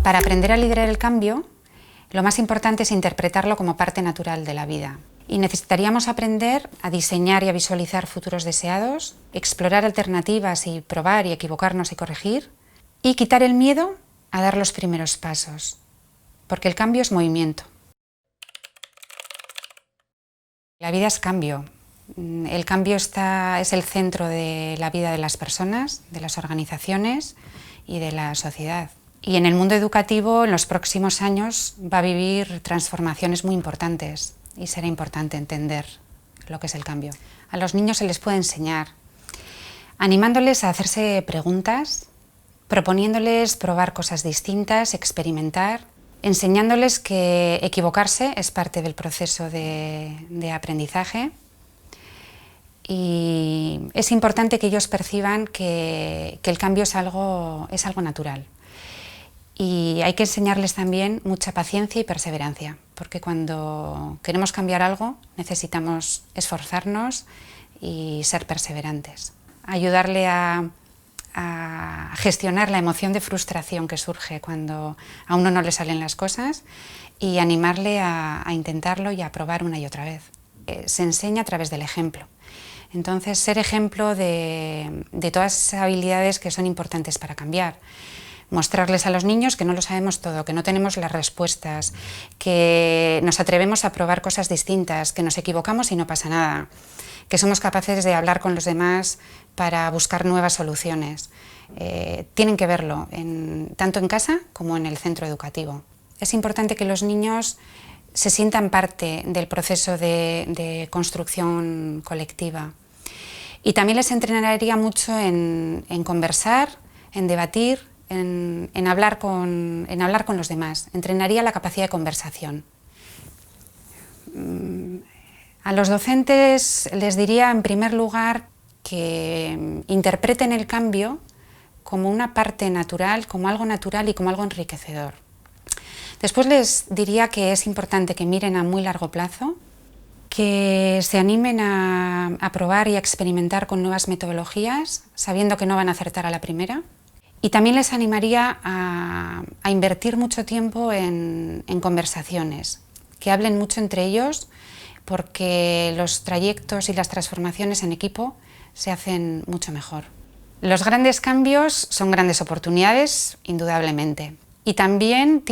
Para aprender a liderar el cambio, lo más importante es interpretarlo como parte natural de la vida. Y necesitaríamos aprender a diseñar y a visualizar futuros deseados, explorar alternativas y probar y equivocarnos y corregir, y quitar el miedo a dar los primeros pasos, porque el cambio es movimiento. La vida es cambio. El cambio es el centro de la vida de las personas, de las organizaciones y de la sociedad. Y en el mundo educativo, en los próximos años, va a vivir transformaciones muy importantes y será importante entender lo que es el cambio. A los niños se les puede enseñar, animándoles a hacerse preguntas, proponiéndoles probar cosas distintas, experimentar, enseñándoles que equivocarse es parte del proceso de aprendizaje. Y es importante que ellos perciban que el cambio es algo natural. Y hay que enseñarles también mucha paciencia y perseverancia, porque cuando queremos cambiar algo necesitamos esforzarnos y ser perseverantes. Ayudarle a gestionar la emoción de frustración que surge cuando a uno no le salen las cosas y animarle a intentarlo y a probar una y otra vez. Se enseña a través del ejemplo. Entonces, ser ejemplo de todas esas habilidades que son importantes para cambiar. Mostrarles a los niños que no lo sabemos todo, que no tenemos las respuestas, que nos atrevemos a probar cosas distintas, que nos equivocamos y no pasa nada, que somos capaces de hablar con los demás para buscar nuevas soluciones. Tienen que verlo, tanto en casa como en el centro educativo. Es importante que los niños se sientan parte del proceso de construcción colectiva. Y también les entrenaría mucho en conversar, en debatir, en hablar con los demás. Entrenaría la capacidad de conversación. A los docentes les diría, en primer lugar, que interpreten el cambio como una parte natural, como algo natural y como algo enriquecedor. Después les diría que es importante que miren a muy largo plazo, que se animen a probar y a experimentar con nuevas metodologías, sabiendo que no van a acertar a la primera. Y también les animaría a invertir mucho tiempo en conversaciones, que hablen mucho entre ellos, porque los trayectos y las transformaciones en equipo se hacen mucho mejor. Los grandes cambios son grandes oportunidades, indudablemente, y también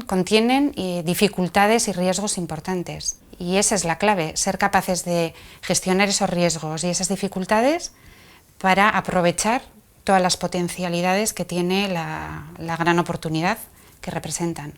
contienen dificultades y riesgos importantes. Y esa es la clave, ser capaces de gestionar esos riesgos y esas dificultades para aprovechar todas las potencialidades que tiene la gran oportunidad que representan.